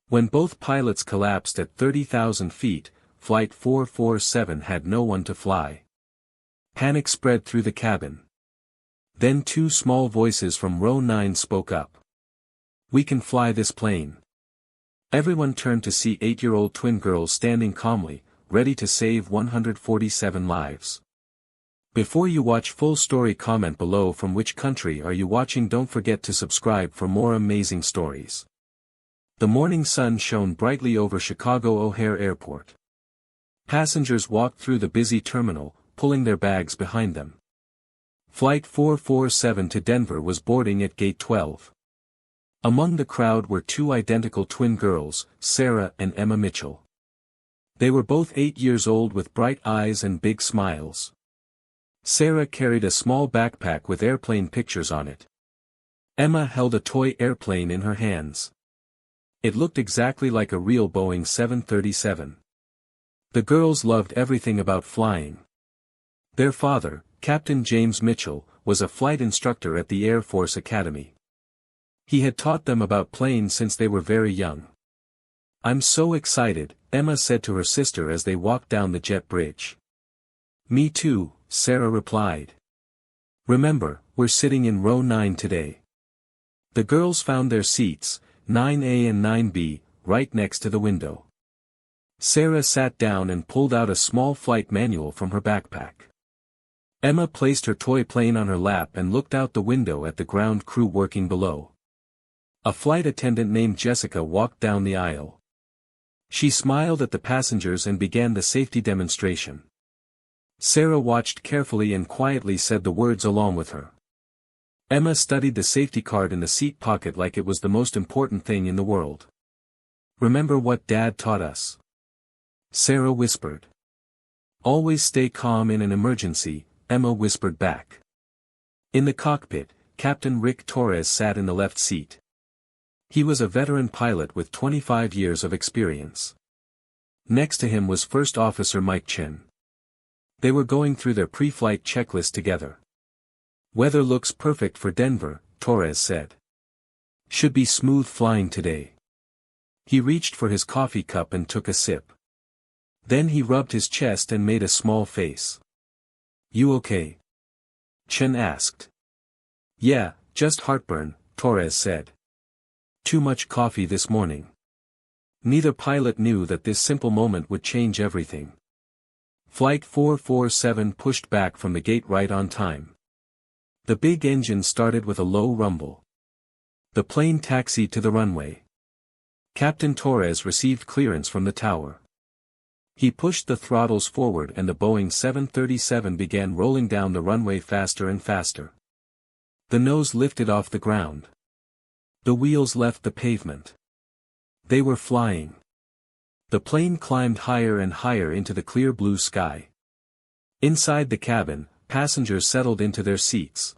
When both pilots collapsed at 30,000 feet, Flight 447 had no one to fly. Panic spread through the cabin. Then two small voices from row 9 spoke up. "We can fly this plane." Everyone turned to see 8-year-old twin girls standing calmly, ready to save 147 lives. Before you watch full story, comment below from which country are you watching. Don't forget to subscribe for more amazing stories. The morning sun shone brightly over Chicago O'Hare Airport. Passengers walked through the busy terminal, pulling their bags behind them. Flight 447 to Denver was boarding at Gate 12. Among the crowd were two identical twin girls, Sarah and Emma Mitchell. They were both 8 years old with bright eyes and big smiles. Sarah carried a small backpack with airplane pictures on it. Emma held a toy airplane in her hands. It looked exactly like a real Boeing 737. The girls loved everything about flying. Their father, Captain James Mitchell, was a flight instructor at the Air Force Academy. He had taught them about planes since they were very young. "I'm so excited," Emma said to her sister as they walked down the jet bridge. "Me too," Sarah replied. "Remember, we're sitting in row 9 today." The girls found their seats, 9A and 9B, right next to the window. Sarah sat down and pulled out a small flight manual from her backpack. Emma placed her toy plane on her lap and looked out the window at the ground crew working below. A flight attendant named Jessica walked down the aisle. She smiled at the passengers and began the safety demonstration. Sarah watched carefully and quietly said the words along with her. Emma studied the safety card in the seat pocket like it was the most important thing in the world. "Remember what Dad taught us?" Sarah whispered. "Always stay calm in an emergency," Emma whispered back. In the cockpit, Captain Rick Torres sat in the left seat. He was a veteran pilot with 25 years of experience. Next to him was First Officer Mike Chin. They were going through their pre-flight checklist together. "Weather looks perfect for Denver," Torres said. "Should be smooth flying today." He reached for his coffee cup and took a sip. Then he rubbed his chest and made a small face. "You okay?" Chen asked. "Yeah, just heartburn," Torres said. "Too much coffee this morning." Neither pilot knew that this simple moment would change everything. Flight 447 pushed back from the gate right on time. The big engine started with a low rumble. The plane taxied to the runway. Captain Torres received clearance from the tower. He pushed the throttles forward and the Boeing 737 began rolling down the runway faster and faster. The nose lifted off the ground. The wheels left the pavement. They were flying. The plane climbed higher and higher into the clear blue sky. Inside the cabin, passengers settled into their seats.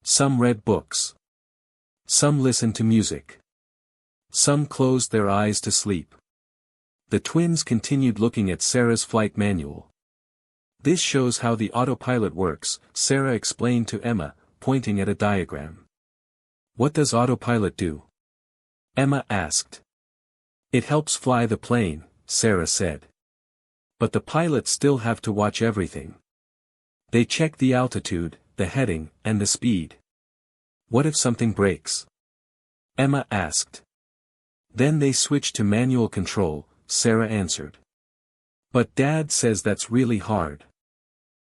Some read books. Some listened to music. Some closed their eyes to sleep. The twins continued looking at Sarah's flight manual. "This shows how the autopilot works," Sarah explained to Emma, pointing at a diagram. "What does autopilot do?" Emma asked. "It helps fly the plane," Sarah said. "But the pilots still have to watch everything. They check the altitude, the heading, and the speed." "What if something breaks?" Emma asked. "Then they switch to manual control," Sarah answered. "But Dad says that's really hard.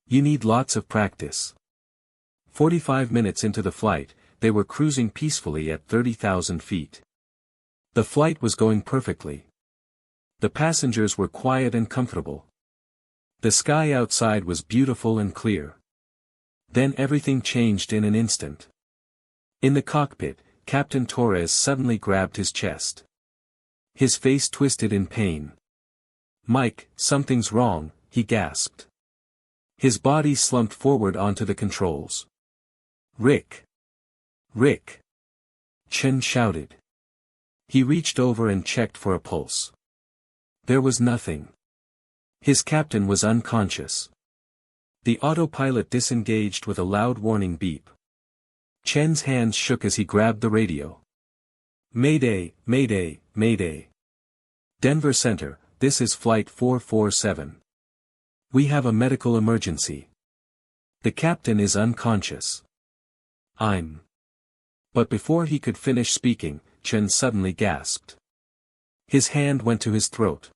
You need lots of practice." 45 minutes into the flight, they were cruising peacefully at 30,000 feet. The flight was going perfectly. The passengers were quiet and comfortable. The sky outside was beautiful and clear. Then everything changed in an instant. In the cockpit, Captain Torres suddenly grabbed his chest. His face twisted in pain. "Mike, something's wrong," he gasped. His body slumped forward onto the controls. "Rick! Rick!" Chen shouted. He reached over and checked for a pulse. There was nothing. His captain was unconscious. The autopilot disengaged with a loud warning beep. Chen's hands shook as he grabbed the radio. Mayday, Mayday, Mayday. Denver Center, this is Flight 447. We have a medical emergency. The captain is unconscious. But before he could finish speaking, Chen suddenly gasped. His hand went to his throat.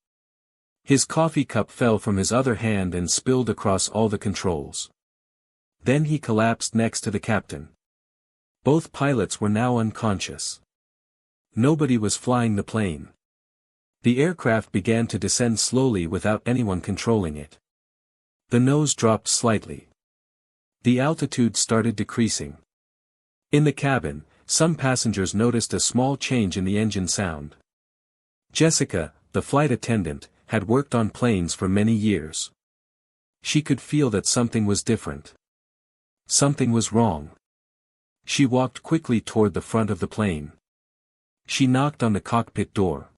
His coffee cup fell from his other hand and spilled across all the controls. Then he collapsed next to the captain. Both pilots were now unconscious. Nobody was flying the plane. The aircraft began to descend slowly without anyone controlling it. The nose dropped slightly. The altitude started decreasing. In the cabin, some passengers noticed a small change in the engine sound. Jessica, the flight attendant, had worked on planes for many years. She could feel that something was different. Something was wrong. She walked quickly toward the front of the plane. She knocked on the cockpit door.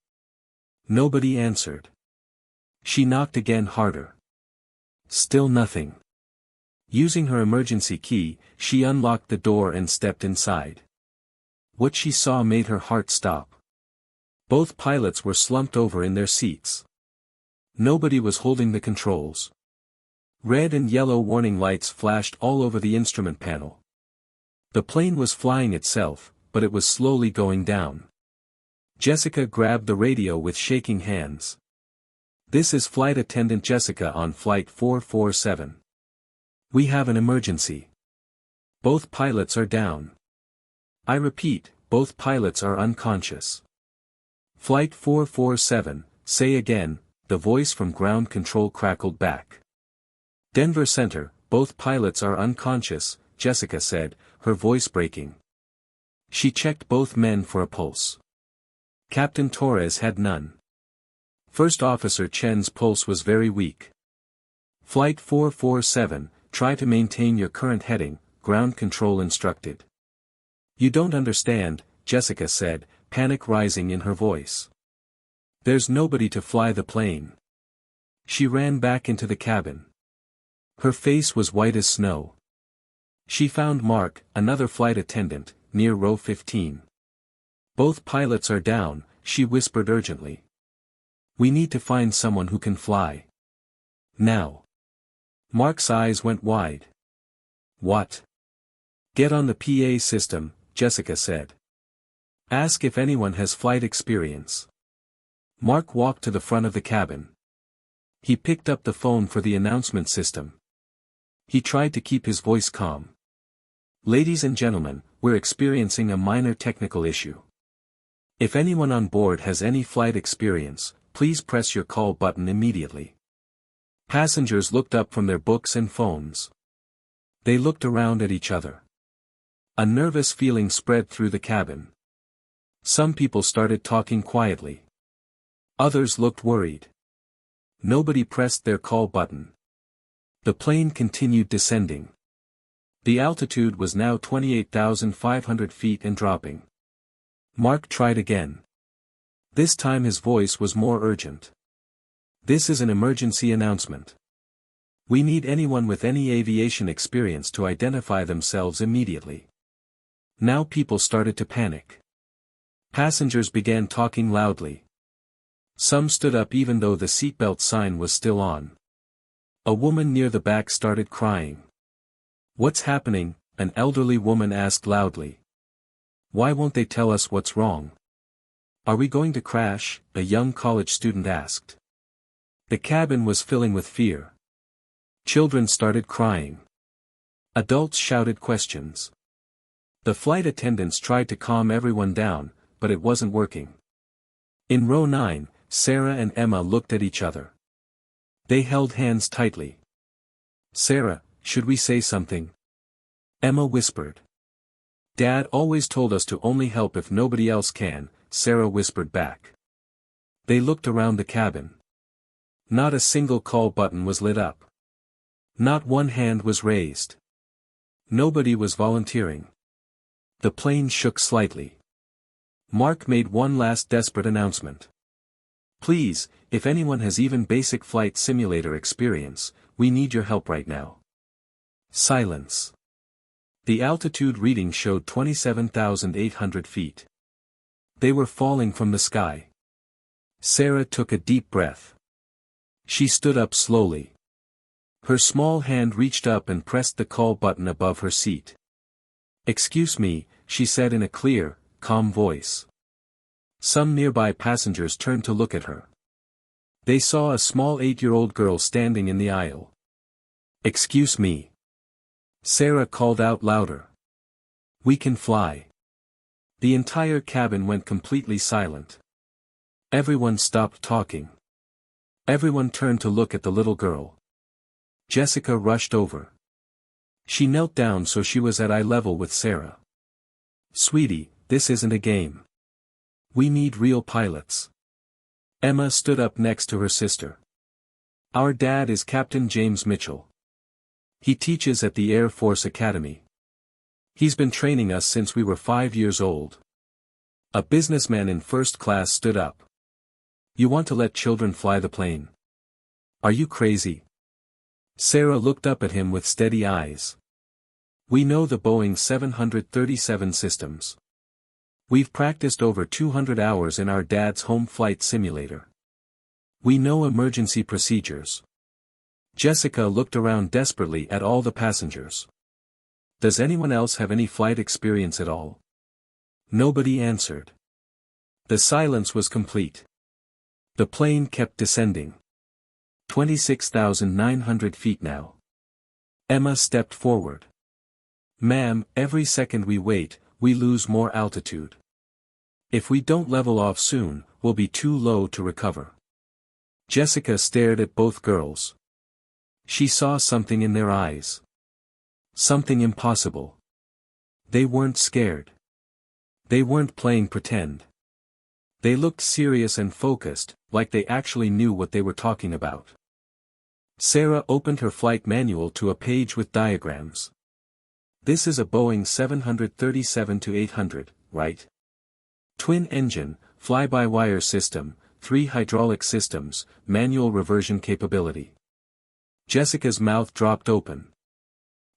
Nobody answered. She knocked again harder. Still nothing. Using her emergency key, she unlocked the door and stepped inside. What she saw made her heart stop. Both pilots were slumped over in their seats. Nobody was holding the controls. Red and yellow warning lights flashed all over the instrument panel. The plane was flying itself, but it was slowly going down. Jessica grabbed the radio with shaking hands. This is Flight Attendant Jessica on Flight 447. We have an emergency. Both pilots are down. I repeat, both pilots are unconscious. Flight 447, say again, the voice from ground control crackled back. Denver Center, both pilots are unconscious, Jessica said, her voice breaking. She checked both men for a pulse. Captain Torres had none. First Officer Chen's pulse was very weak. Flight 447, try to maintain your current heading, ground control instructed. You don't understand, Jessica said, panic rising in her voice. There's nobody to fly the plane. She ran back into the cabin. Her face was white as snow. She found Mark, another flight attendant, near row 15. Both pilots are down, she whispered urgently. We need to find someone who can fly. Now. Mark's eyes went wide. What? Get on the PA system, Jessica said. Ask if anyone has flight experience. Mark walked to the front of the cabin. He picked up the phone for the announcement system. He tried to keep his voice calm. Ladies and gentlemen, we're experiencing a minor technical issue. If anyone on board has any flight experience, please press your call button immediately. Passengers looked up from their books and phones. They looked around at each other. A nervous feeling spread through the cabin. Some people started talking quietly. Others looked worried. Nobody pressed their call button. The plane continued descending. The altitude was now 28,500 feet and dropping. Mark tried again. This time his voice was more urgent. This is an emergency announcement. We need anyone with any aviation experience to identify themselves immediately. Now people started to panic. Passengers began talking loudly. Some stood up even though the seatbelt sign was still on. A woman near the back started crying. What's happening? An elderly woman asked loudly. Why won't they tell us what's wrong? Are we going to crash? A young college student asked. The cabin was filling with fear. Children started crying. Adults shouted questions. The flight attendants tried to calm everyone down, but it wasn't working. In row 9, Sarah and Emma looked at each other. They held hands tightly. Sarah, should we say something? Emma whispered. Dad always told us to only help if nobody else can, Sarah whispered back. They looked around the cabin. Not a single call button was lit up. Not one hand was raised. Nobody was volunteering. The plane shook slightly. Mark made one last desperate announcement. Please, if anyone has even basic flight simulator experience, we need your help right now. Silence. The altitude reading showed 27,800 feet. They were falling from the sky. Sarah took a deep breath. She stood up slowly. Her small hand reached up and pressed the call button above her seat. "Excuse me," she said in a clear, calm voice. Some nearby passengers turned to look at her. They saw a small 8-year-old girl standing in the aisle. "Excuse me." Sarah called out louder. "We can fly." The entire cabin went completely silent. Everyone stopped talking. Everyone turned to look at the little girl. Jessica rushed over. She knelt down so she was at eye level with Sarah. "Sweetie, this isn't a game. We need real pilots." Emma stood up next to her sister. "Our dad is Captain James Mitchell. He teaches at the Air Force Academy. He's been training us since we were 5 years old." A businessman in first class stood up. "You want to let children fly the plane? Are you crazy?" Sarah looked up at him with steady eyes. "We know the Boeing 737 systems. We've practiced over 200 hours in our dad's home flight simulator. We know emergency procedures." Jessica looked around desperately at all the passengers. "Does anyone else have any flight experience at all?" Nobody answered. The silence was complete. The plane kept descending. 26,900 feet now. Emma stepped forward. "Ma'am, every second we wait, we lose more altitude. If we don't level off soon, we'll be too low to recover." Jessica stared at both girls. She saw something in their eyes. Something impossible. They weren't scared. They weren't playing pretend. They looked serious and focused, like they actually knew what they were talking about. Sarah opened her flight manual to a page with diagrams. "This is a Boeing 737-800, right? Twin engine, fly-by-wire system, 3 hydraulic systems, manual reversion capability." Jessica's mouth dropped open.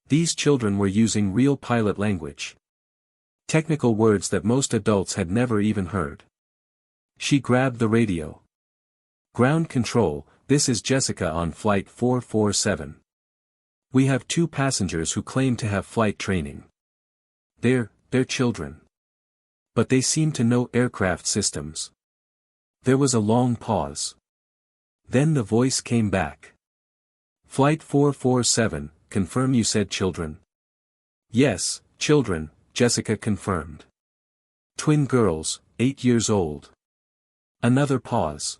These children were using real pilot language. Technical words that most adults had never even heard. She grabbed the radio. "Ground control, this is Jessica on flight 447. We have 2 passengers who claim to have flight training. They're children. But they seem to know aircraft systems." There was a long pause. Then the voice came back. "Flight 447, confirm you said children?" "Yes, children," Jessica confirmed. "Twin girls, 8 years old." Another pause.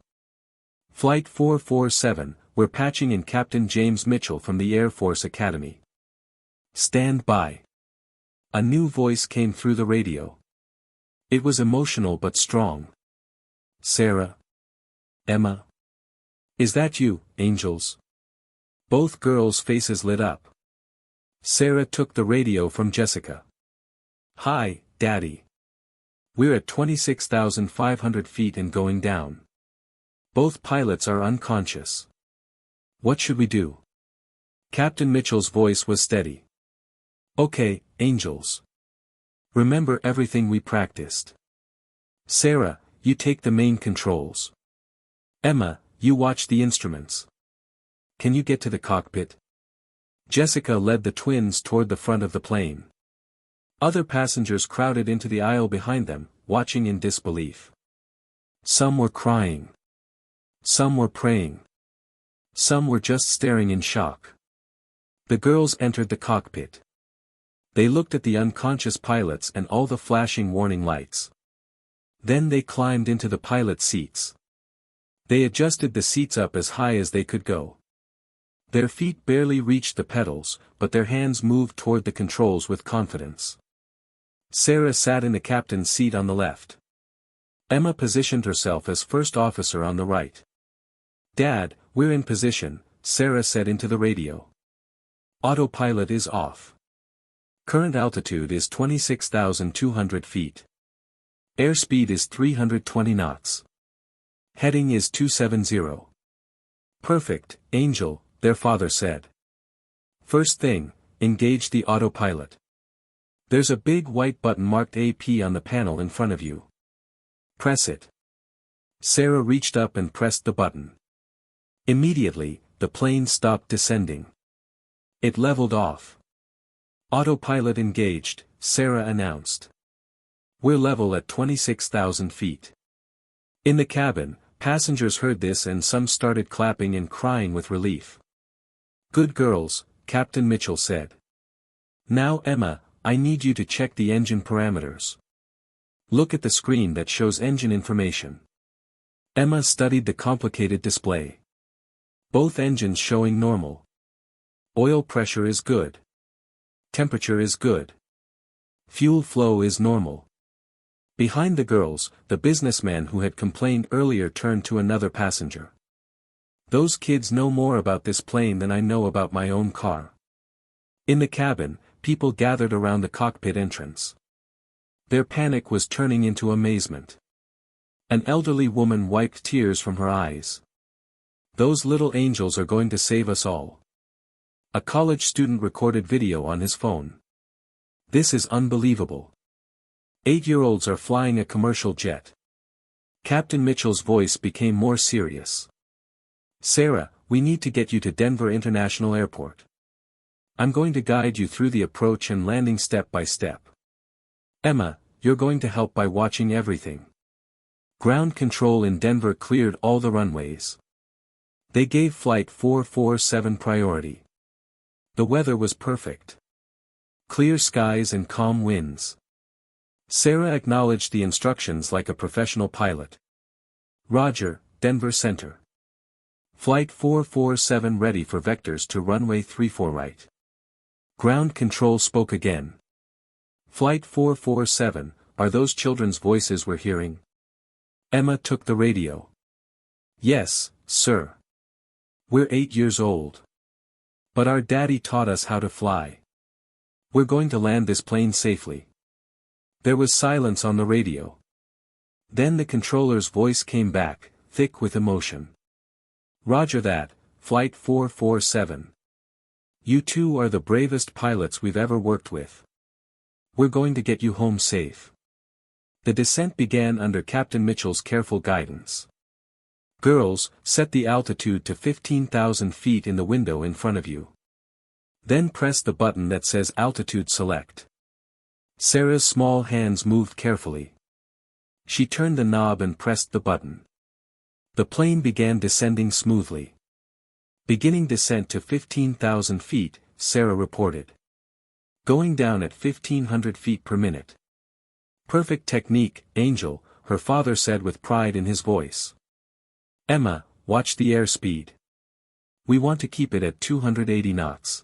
"Flight 447, we're patching in Captain James Mitchell from the Air Force Academy. Stand by." A new voice came through the radio. It was emotional but strong. "Sarah? Emma? Is that you, angels?" Both girls' faces lit up. Sarah took the radio from Jessica. "Hi, Daddy. We're at 26,500 feet and going down. Both pilots are unconscious. What should we do?" Captain Mitchell's voice was steady. "Okay, angels. Remember everything we practiced. Sarah, you take the main controls. Emma, you watch the instruments. Can you get to the cockpit?" Jessica led the twins toward the front of the plane. Other passengers crowded into the aisle behind them, watching in disbelief. Some were crying. Some were praying. Some were just staring in shock. The girls entered the cockpit. They looked at the unconscious pilots and all the flashing warning lights. Then they climbed into the pilot seats. They adjusted the seats up as high as they could go. Their feet barely reached the pedals, but their hands moved toward the controls with confidence. Sarah sat in the captain's seat on the left. Emma positioned herself as first officer on the right. "Dad, we're in position," Sarah said into the radio. "Autopilot is off. Current altitude is 26,200 feet. Airspeed is 320 knots. Heading is 270. "Perfect, Angel," their father said. "First thing, engage the autopilot. There's a big white button marked AP on the panel in front of you. Press it. Sarah reached up and pressed the button. Immediately, the plane stopped descending. It leveled off. Autopilot engaged, Sarah announced. We're level at 26,000 feet. In the cabin, passengers heard this and some started clapping and crying with relief. Good girls, Captain Mitchell said. Now Emma, I need you to check the engine parameters. Look at the screen that shows engine information. Emma studied the complicated display. Both engines showing normal. Oil pressure is good. Temperature is good. Fuel flow is normal. Behind the girls, the businessman who had complained earlier turned to another passenger. Those kids know more about this plane than I know about my own car. In the cabin, people gathered around the cockpit entrance. Their panic was turning into amazement. An elderly woman wiped tears from her eyes. Those little angels are going to save us all. A college student recorded video on his phone. This is unbelievable. 8-year-olds are flying a commercial jet. Captain Mitchell's voice became more serious. Sarah, we need to get you to Denver International Airport. I'm going to guide you through the approach and landing step by step. Emma, you're going to help by watching everything. Ground control in Denver cleared all the runways. They gave Flight 447 priority. The weather was perfect. Clear skies and calm winds. Sarah acknowledged the instructions like a professional pilot. Roger, Denver Center. Flight 447 ready for vectors to runway 34 right. Ground control spoke again. Flight 447, are those children's voices we're hearing? Emma took the radio. Yes, sir. We're 8 years old. But our daddy taught us how to fly. We're going to land this plane safely. There was silence on the radio. Then the controller's voice came back, thick with emotion. Roger that, Flight 447. You two are the bravest pilots we've ever worked with. We're going to get you home safe. The descent began under Captain Mitchell's careful guidance. Girls, set the altitude to 15,000 feet in the window in front of you. Then press the button that says Altitude Select. Sarah's small hands moved carefully. She turned the knob and pressed the button. The plane began descending smoothly. Beginning descent to 15,000 feet, Sarah reported. Going down at 1,500 feet per minute. Perfect technique, Angel, her father said with pride in his voice. Emma, watch the airspeed. We want to keep it at 280 knots.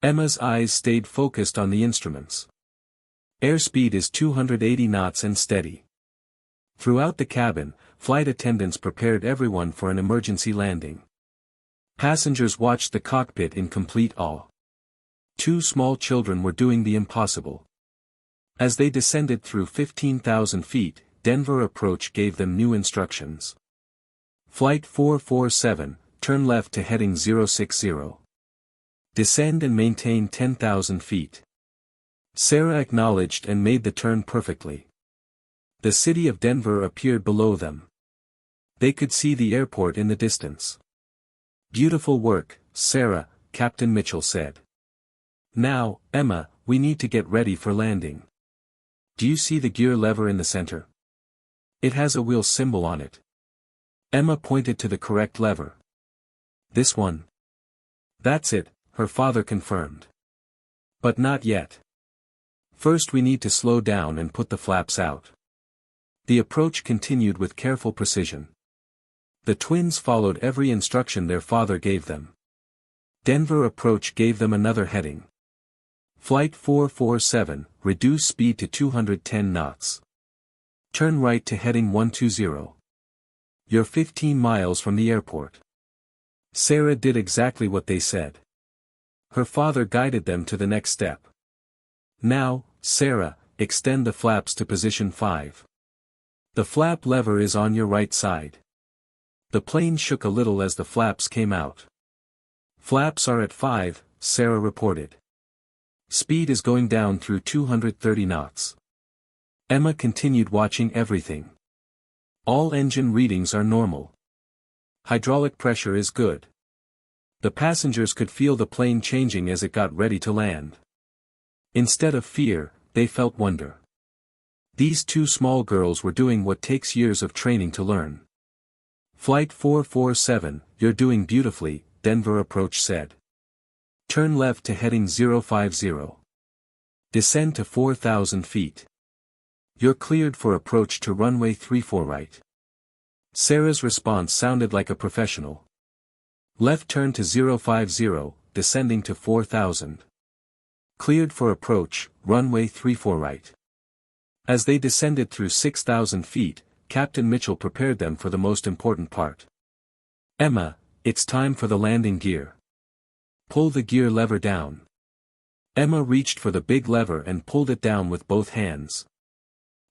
Emma's eyes stayed focused on the instruments. Airspeed is 280 knots and steady. Throughout the cabin, flight attendants prepared everyone for an emergency landing. Passengers watched the cockpit in complete awe. 2 small children were doing the impossible. As they descended through 15,000 feet, Denver approach gave them new instructions. Flight 447, turn left to heading 060. Descend and maintain 10,000 feet. Sarah acknowledged and made the turn perfectly. The city of Denver appeared below them. They could see the airport in the distance. Beautiful work, Sarah, Captain Mitchell said. Now, Emma, we need to get ready for landing. Do you see the gear lever in the center? It has a wheel symbol on it. Emma pointed to the correct lever. This one. That's it, her father confirmed. But not yet. First we need to slow down and put the flaps out. The approach continued with careful precision. The twins followed every instruction their father gave them. Denver approach gave them another heading. Flight 447, reduce speed to 210 knots. Turn right to heading 120. You're 15 miles from the airport. Sarah did exactly what they said. Her father guided them to the next step. Now, Sarah, extend the flaps to position 5. The flap lever is on your right side. The plane shook a little as the flaps came out. Flaps are at 5, Sarah reported. Speed is going down through 230 knots. Emma continued watching everything. All engine readings are normal. Hydraulic pressure is good. The passengers could feel the plane changing as it got ready to land. Instead of fear, they felt wonder. These two small girls were doing what takes years of training to learn. Flight 447, you're doing beautifully, Denver approach said. Turn left to heading 050. Descend to 4,000 feet. You're cleared for approach to runway 34 right. Sarah's response sounded like a professional. Left turn to 050, descending to 4,000. Cleared for approach, runway 34 right. As they descended through 6,000 feet, Captain Mitchell prepared them for the most important part. Emma, it's time for the landing gear. Pull the gear lever down. Emma reached for the big lever and pulled it down with both hands.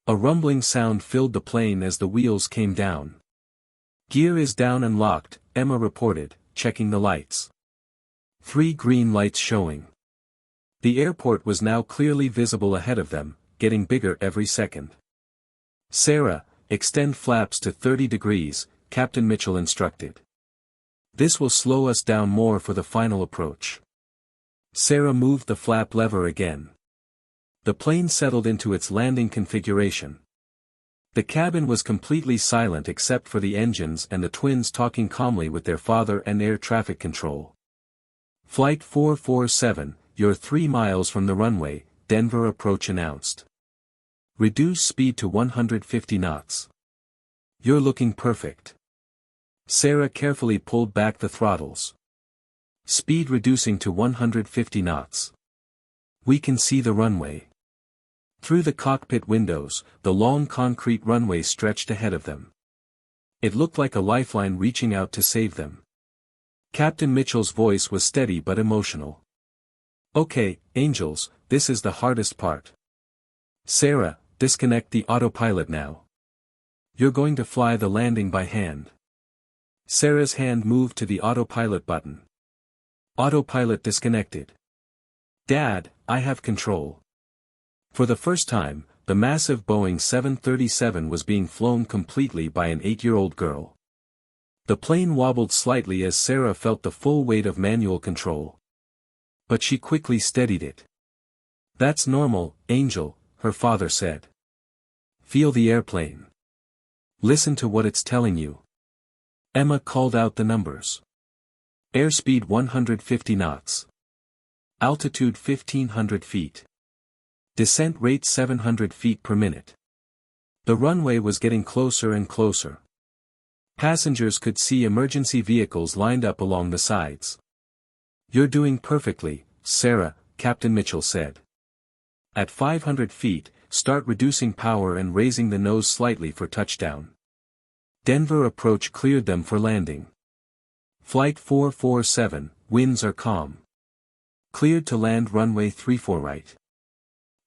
A rumbling sound filled the plane as the wheels came down. Gear is down and locked, Emma reported, checking the lights. 3 green lights showing. The airport was now clearly visible ahead of them, getting bigger every second. Sarah, extend flaps to 30 degrees, Captain Mitchell instructed. This will slow us down more for the final approach. Sarah moved the flap lever again. The plane settled into its landing configuration. The cabin was completely silent except for the engines and the twins talking calmly with their father and air traffic control. Flight 447, you're 3 miles from the runway, Denver approach announced. Reduce speed to 150 knots. You're looking perfect. Sarah carefully pulled back the throttles. Speed reducing to 150 knots. We can see the runway. Through the cockpit windows, the long concrete runway stretched ahead of them. It looked like a lifeline reaching out to save them. Captain Mitchell's voice was steady but emotional. Okay, angels, this is the hardest part. Sarah, disconnect the autopilot now. You're going to fly the landing by hand. Sarah's hand moved to the autopilot button. Autopilot disconnected. Dad, I have control. For the first time, the massive Boeing 737 was being flown completely by an 8-year-old girl. The plane wobbled slightly as Sarah felt the full weight of manual control. But she quickly steadied it. That's normal, Angel, her father said. Feel the airplane. Listen to what it's telling you. Emma called out the numbers. Airspeed 150 knots. Altitude 1,500 feet. Descent rate 700 feet per minute. The runway was getting closer and closer. Passengers could see emergency vehicles lined up along the sides. You're doing perfectly, Sarah, Captain Mitchell said. At 500 feet, start reducing power and raising the nose slightly for touchdown. Denver approach cleared them for landing. Flight 447, winds are calm. Cleared to land runway 34 right.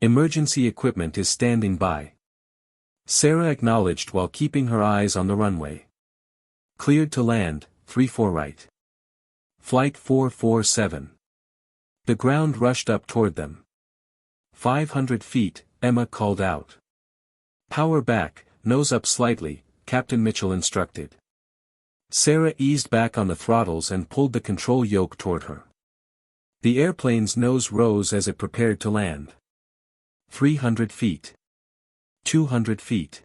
Emergency equipment is standing by. Sarah acknowledged while keeping her eyes on the runway. Cleared to land, 34 right. Flight 447. The ground rushed up toward them. 500 feet, Emma called out. Power back, nose up slightly, Captain Mitchell instructed. Sarah eased back on the throttles and pulled the control yoke toward her. The airplane's nose rose as it prepared to land. 300 feet. 200 feet.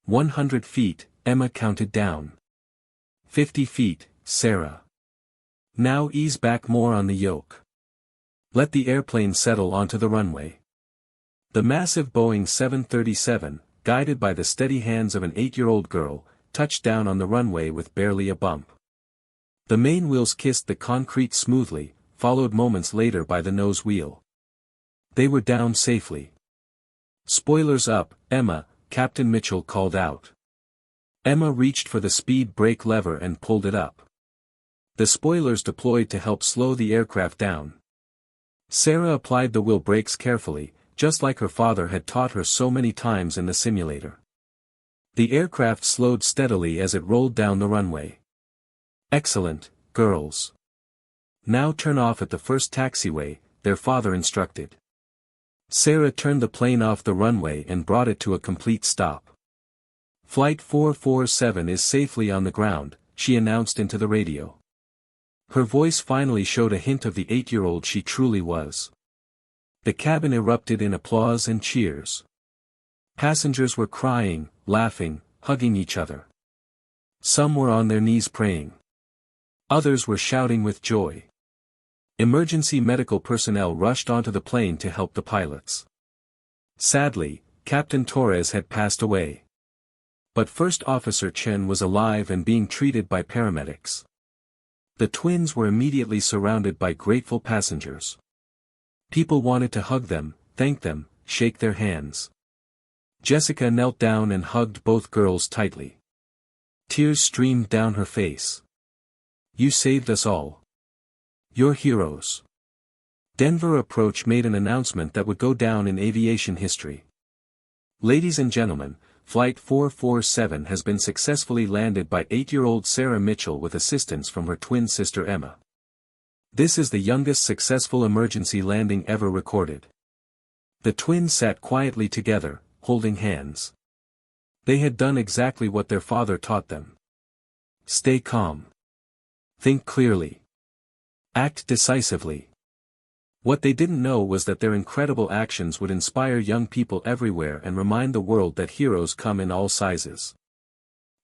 100 feet, Emma counted down. 50 feet, Sarah. Now ease back more on the yoke. Let the airplane settle onto the runway. The massive Boeing 737, guided by the steady hands of an 8-year-old girl, touched down on the runway with barely a bump. The main wheels kissed the concrete smoothly, followed moments later by the nose wheel. They were down safely. Spoilers up, Emma, Captain Mitchell called out. Emma reached for the speed brake lever and pulled it up. The spoilers deployed to help slow the aircraft down. Sarah applied the wheel brakes carefully, just like her father had taught her so many times in the simulator. The aircraft slowed steadily as it rolled down the runway. Excellent, girls. Now turn off at the first taxiway, their father instructed. Sarah turned the plane off the runway and brought it to a complete stop. Flight 447 is safely on the ground, she announced into the radio. Her voice finally showed a hint of the 8-year-old she truly was. The cabin erupted in applause and cheers. Passengers were crying, laughing, hugging each other. Some were on their knees praying. Others were shouting with joy. Emergency medical personnel rushed onto the plane to help the pilots. Sadly, Captain Torres had passed away. But First Officer Chen was alive and being treated by paramedics. The twins were immediately surrounded by grateful passengers. People wanted to hug them, thank them, shake their hands. Jessica knelt down and hugged both girls tightly. Tears streamed down her face. "You saved us all. You're heroes." Denver Approach made an announcement that would go down in aviation history. "Ladies and gentlemen, Flight 447 has been successfully landed by 8-year-old Sarah Mitchell with assistance from her twin sister Emma. This is the youngest successful emergency landing ever recorded." The twins sat quietly together, holding hands. They had done exactly what their father taught them. Stay calm. Think clearly. Act decisively. What they didn't know was that their incredible actions would inspire young people everywhere and remind the world that heroes come in all sizes.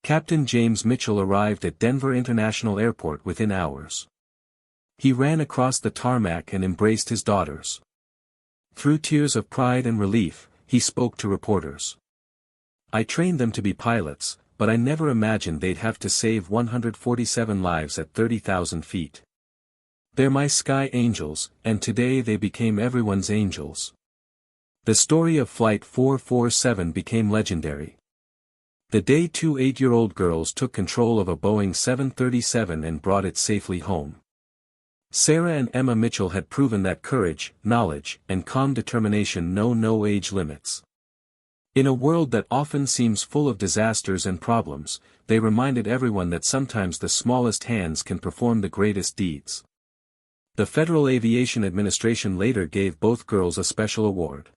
Captain James Mitchell arrived at Denver International Airport within hours. He ran across the tarmac and embraced his daughters. Through tears of pride and relief, he spoke to reporters. "I trained them to be pilots, but I never imagined they'd have to save 147 lives at 30,000 feet. They're my sky angels, and today they became everyone's angels." The story of Flight 447 became legendary. The day 2 8-year-old girls took control of a Boeing 737 and brought it safely home. Sarah and Emma Mitchell had proven that courage, knowledge, and calm determination know no age limits. In a world that often seems full of disasters and problems, they reminded everyone that sometimes the smallest hands can perform the greatest deeds. The Federal Aviation Administration later gave both girls a special award.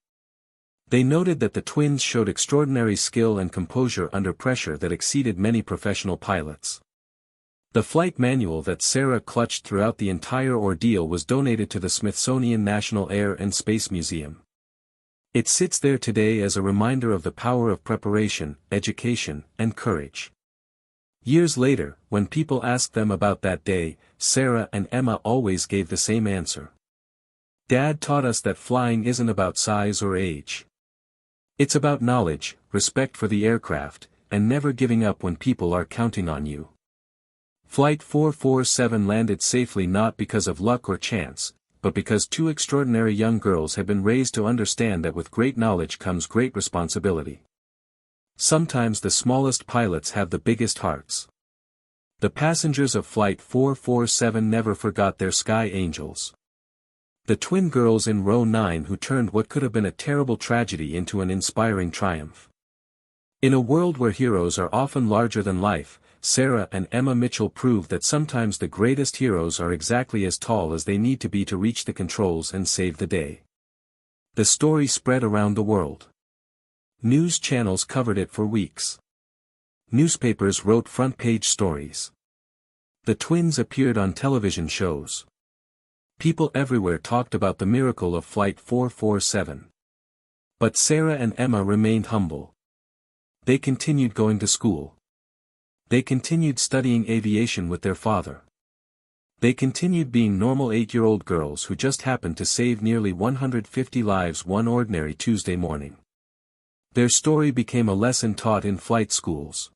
They noted that the twins showed extraordinary skill and composure under pressure that exceeded many professional pilots. The flight manual that Sarah clutched throughout the entire ordeal was donated to the Smithsonian National Air and Space Museum. It sits there today as a reminder of the power of preparation, education, and courage. Years later, when people asked them about that day, Sarah and Emma always gave the same answer. "Dad taught us that flying isn't about size or age. It's about knowledge, respect for the aircraft, and never giving up when people are counting on you." Flight 447 landed safely not because of luck or chance, but because two extraordinary young girls had been raised to understand that with great knowledge comes great responsibility. Sometimes the smallest pilots have the biggest hearts. The passengers of Flight 447 never forgot their sky angels. The twin girls in row 9 who turned what could have been a terrible tragedy into an inspiring triumph. In a world where heroes are often larger than life, Sarah and Emma Mitchell proved that sometimes the greatest heroes are exactly as tall as they need to be to reach the controls and save the day. The story spread around the world. News channels covered it for weeks. Newspapers wrote front-page stories. The twins appeared on television shows. People everywhere talked about the miracle of Flight 447. But Sarah and Emma remained humble. They continued going to school. They continued studying aviation with their father. They continued being normal 8-year-old girls who just happened to save nearly 150 lives one ordinary Tuesday morning. Their story became a lesson taught in flight schools.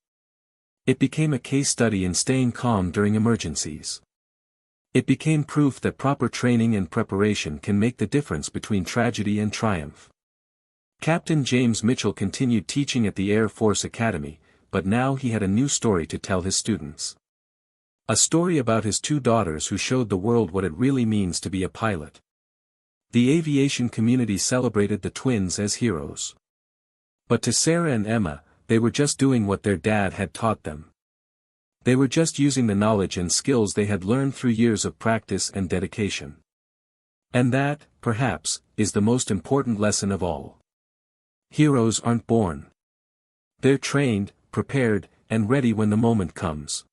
It became a case study in staying calm during emergencies. It became proof that proper training and preparation can make the difference between tragedy and triumph. Captain James Mitchell continued teaching at the Air Force Academy, but now he had a new story to tell his students. A story about his two daughters who showed the world what it really means to be a pilot. The aviation community celebrated the twins as heroes. But to Sarah and Emma, they were just doing what their dad had taught them. They were just using the knowledge and skills they had learned through years of practice and dedication. And that, perhaps, is the most important lesson of all. Heroes aren't born. They're trained, prepared, and ready when the moment comes.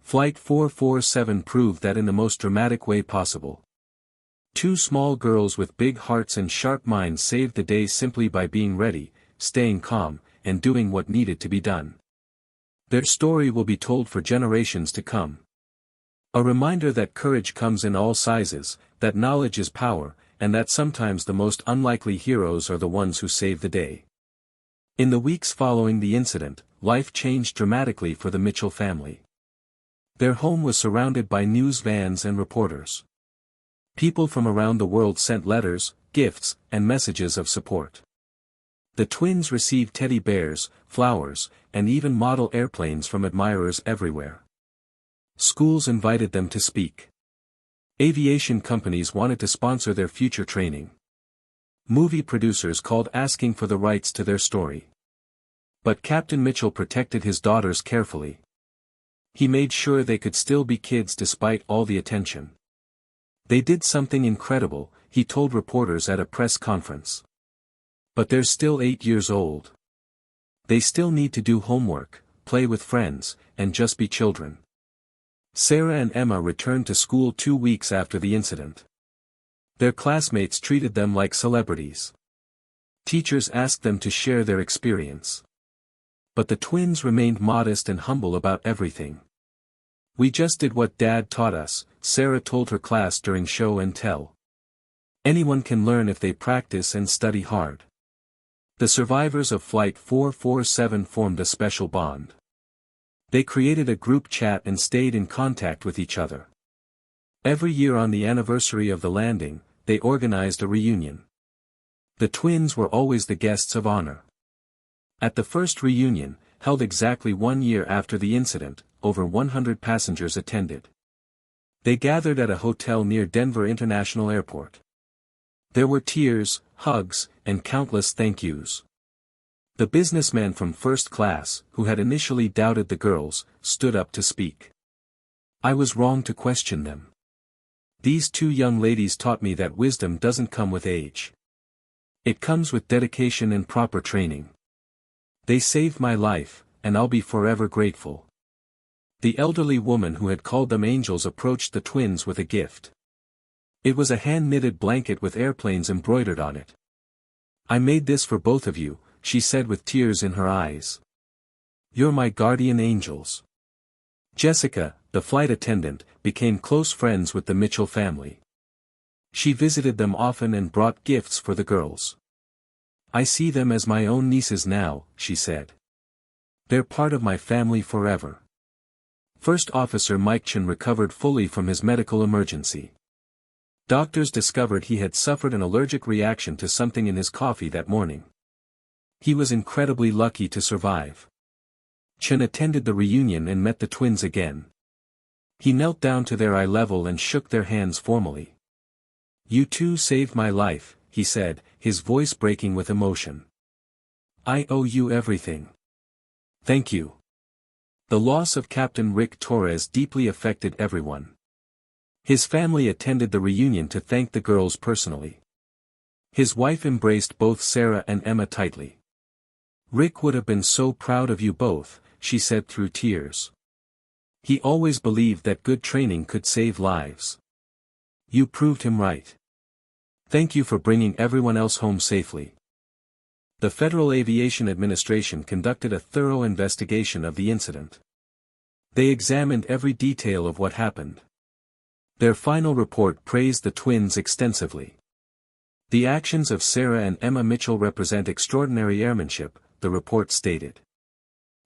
Flight 447 proved that in the most dramatic way possible. Two small girls with big hearts and sharp minds saved the day simply by being ready, staying calm, and doing what needed to be done. Their story will be told for generations to come. A reminder that courage comes in all sizes, that knowledge is power, and that sometimes the most unlikely heroes are the ones who save the day. In the weeks following the incident, life changed dramatically for the Mitchell family. Their home was surrounded by news vans and reporters. People from around the world sent letters, gifts, and messages of support. The twins received teddy bears, flowers, and even model airplanes from admirers everywhere. Schools invited them to speak. Aviation companies wanted to sponsor their future training. Movie producers called asking for the rights to their story. But Captain Mitchell protected his daughters carefully. He made sure they could still be kids despite all the attention. They did something incredible, he told reporters at a press conference. But they're still 8 years old. They still need to do homework, play with friends, and just be children. Sarah and Emma returned to school 2 weeks after the incident. Their classmates treated them like celebrities. Teachers asked them to share their experience. But the twins remained modest and humble about everything. "We just did what Dad taught us," Sarah told her class during show and tell. "Anyone can learn if they practice and study hard." The survivors of Flight 447 formed a special bond. They created a group chat and stayed in contact with each other. Every year on the anniversary of the landing, they organized a reunion. The twins were always the guests of honor. At the first reunion, held exactly 1 year after the incident, over 100 passengers attended. They gathered at a hotel near Denver International Airport. There were tears, hugs, and countless thank yous. The businessman from first class, who had initially doubted the girls, stood up to speak. "I was wrong to question them. These two young ladies taught me that wisdom doesn't come with age. It comes with dedication and proper training. They saved my life, and I'll be forever grateful." The elderly woman who had called them angels approached the twins with a gift. It was a hand-knitted blanket with airplanes embroidered on it. "I made this for both of you," she said with tears in her eyes. "You're my guardian angels." Jessica, the flight attendant, became close friends with the Mitchell family. She visited them often and brought gifts for the girls. "I see them as my own nieces now," she said. "They're part of my family forever." First Officer Mike Chen recovered fully from his medical emergency. Doctors discovered he had suffered an allergic reaction to something in his coffee that morning. He was incredibly lucky to survive. Chen attended the reunion and met the twins again. He knelt down to their eye level and shook their hands formally. "You two saved my life," he said, his voice breaking with emotion. "I owe you everything. Thank you." The loss of Captain Rick Torres deeply affected everyone. His family attended the reunion to thank the girls personally. His wife embraced both Sarah and Emma tightly. "Rick would have been so proud of you both," she said through tears. "He always believed that good training could save lives. You proved him right. Thank you for bringing everyone else home safely." The Federal Aviation Administration conducted a thorough investigation of the incident. They examined every detail of what happened. Their final report praised the twins extensively. "The actions of Sarah and Emma Mitchell represent extraordinary airmanship," the report stated.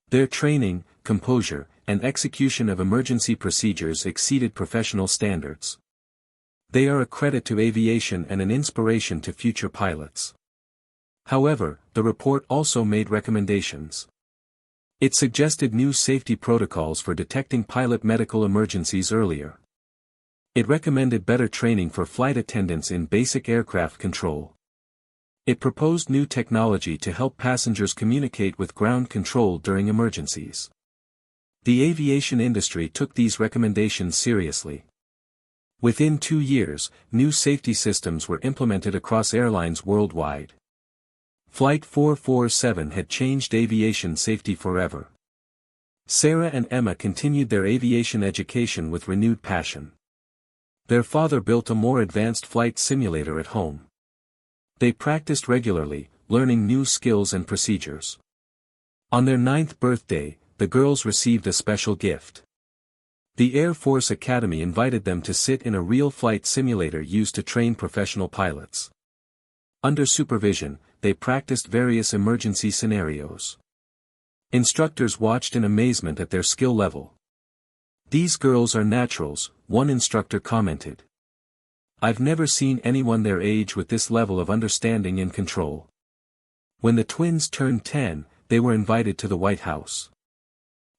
"Their training, composure, and execution of emergency procedures exceeded professional standards. They are a credit to aviation and an inspiration to future pilots." However, the report also made recommendations. It suggested new safety protocols for detecting pilot medical emergencies earlier. It recommended better training for flight attendants in basic aircraft control. It proposed new technology to help passengers communicate with ground control during emergencies. The aviation industry took these recommendations seriously. Within 2 years, new safety systems were implemented across airlines worldwide. Flight 447 had changed aviation safety forever. Sarah and Emma continued their aviation education with renewed passion. Their father built a more advanced flight simulator at home. They practiced regularly, learning new skills and procedures. On their 9th birthday, the girls received a special gift. The Air Force Academy invited them to sit in a real flight simulator used to train professional pilots. Under supervision, they practiced various emergency scenarios. Instructors watched in amazement at their skill level. "These girls are naturals," one instructor commented. "I've never seen anyone their age with this level of understanding and control." When the twins turned 10, they were invited to the White House.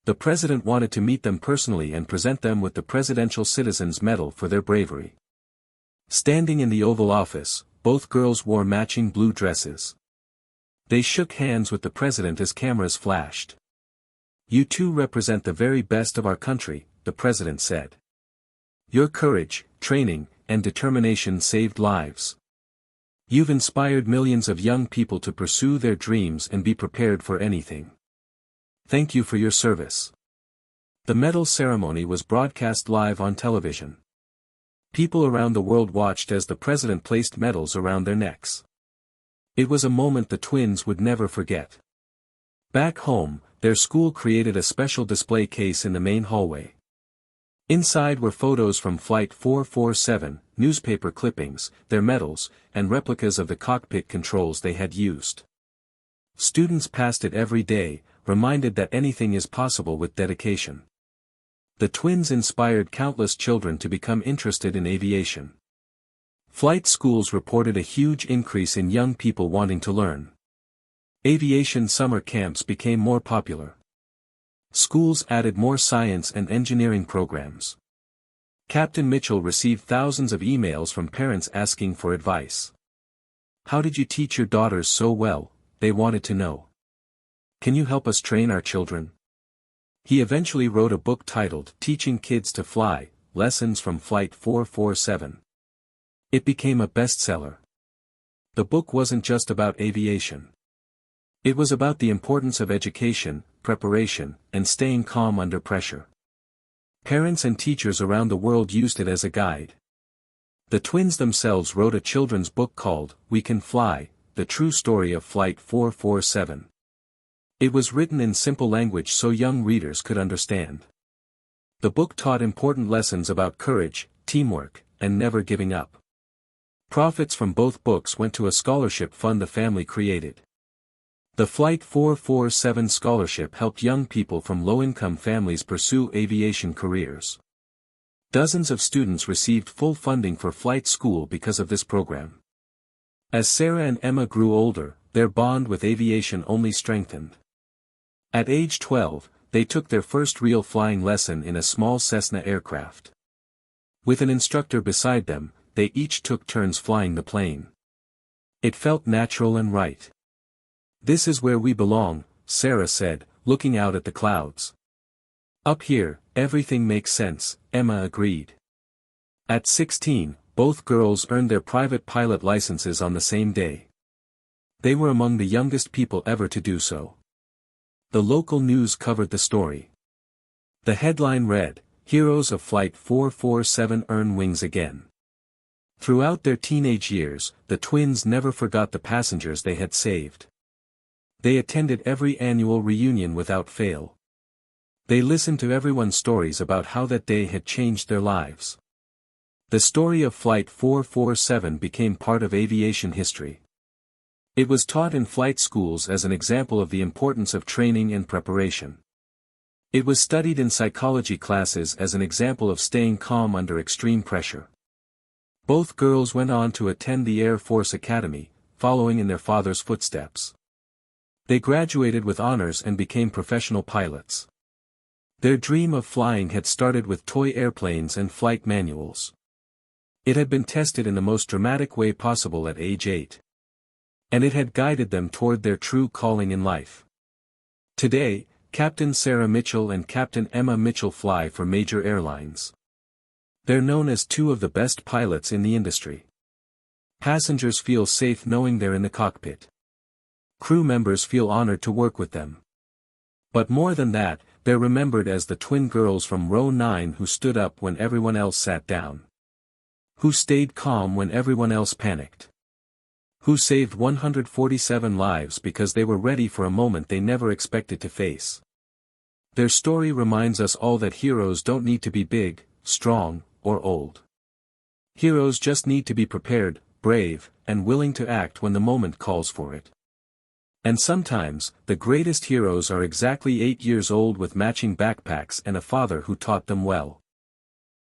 The president wanted to meet them personally and present them with the Presidential Citizens Medal for their bravery. Standing in the Oval Office, both girls wore matching blue dresses. They shook hands with the president as cameras flashed. "You two represent the very best of our country," the president said. "Your courage, training, and determination saved lives. You've inspired millions of young people to pursue their dreams and be prepared for anything. Thank you for your service." The medal ceremony was broadcast live on television. People around the world watched as the president placed medals around their necks. It was a moment the twins would never forget. Back home, their school created a special display case in the main hallway. Inside were photos from Flight 447, newspaper clippings, their medals, and replicas of the cockpit controls they had used. Students passed it every day, reminded that anything is possible with dedication. The twins inspired countless children to become interested in aviation. Flight schools reported a huge increase in young people wanting to learn. Aviation summer camps became more popular. Schools added more science and engineering programs. Captain Mitchell received thousands of emails from parents asking for advice. "How did you teach your daughters so well?" they wanted to know. "Can you help us train our children?" He eventually wrote a book titled Teaching Kids to Fly, Lessons from Flight 447. It became a bestseller. The book wasn't just about aviation. It was about the importance of education, preparation, and staying calm under pressure. Parents and teachers around the world used it as a guide. The twins themselves wrote a children's book called We Can Fly, The True Story of Flight 447. It was written in simple language so young readers could understand. The book taught important lessons about courage, teamwork, and never giving up. Profits from both books went to a scholarship fund the family created. The Flight 447 scholarship helped young people from low-income families pursue aviation careers. Dozens of students received full funding for flight school because of this program. As Sarah and Emma grew older, their bond with aviation only strengthened. At age 12, they took their first real flying lesson in a small Cessna aircraft. With an instructor beside them, they each took turns flying the plane. It felt natural and right. "This is where we belong," Sarah said, looking out at the clouds. "Up here, everything makes sense," Emma agreed. At 16, both girls earned their private pilot licenses on the same day. They were among the youngest people ever to do so. The local news covered the story. The headline read, "Heroes of Flight 447 earn wings again." Throughout their teenage years, the twins never forgot the passengers they had saved. They attended every annual reunion without fail. They listened to everyone's stories about how that day had changed their lives. The story of Flight 447 became part of aviation history. It was taught in flight schools as an example of the importance of training and preparation. It was studied in psychology classes as an example of staying calm under extreme pressure. Both girls went on to attend the Air Force Academy, following in their father's footsteps. They graduated with honors and became professional pilots. Their dream of flying had started with toy airplanes and flight manuals. It had been tested in the most dramatic way possible at age 8. And it had guided them toward their true calling in life. Today, Captain Sarah Mitchell and Captain Emma Mitchell fly for major airlines. They're known as two of the best pilots in the industry. Passengers feel safe knowing they're in the cockpit. Crew members feel honored to work with them. But more than that, they're remembered as the twin girls from row 9 who stood up when everyone else sat down. Who stayed calm when everyone else panicked. Who saved 147 lives because they were ready for a moment they never expected to face. Their story reminds us all that heroes don't need to be big, strong, or old. Heroes just need to be prepared, brave, and willing to act when the moment calls for it. And sometimes, the greatest heroes are exactly 8 years old with matching backpacks and a father who taught them well.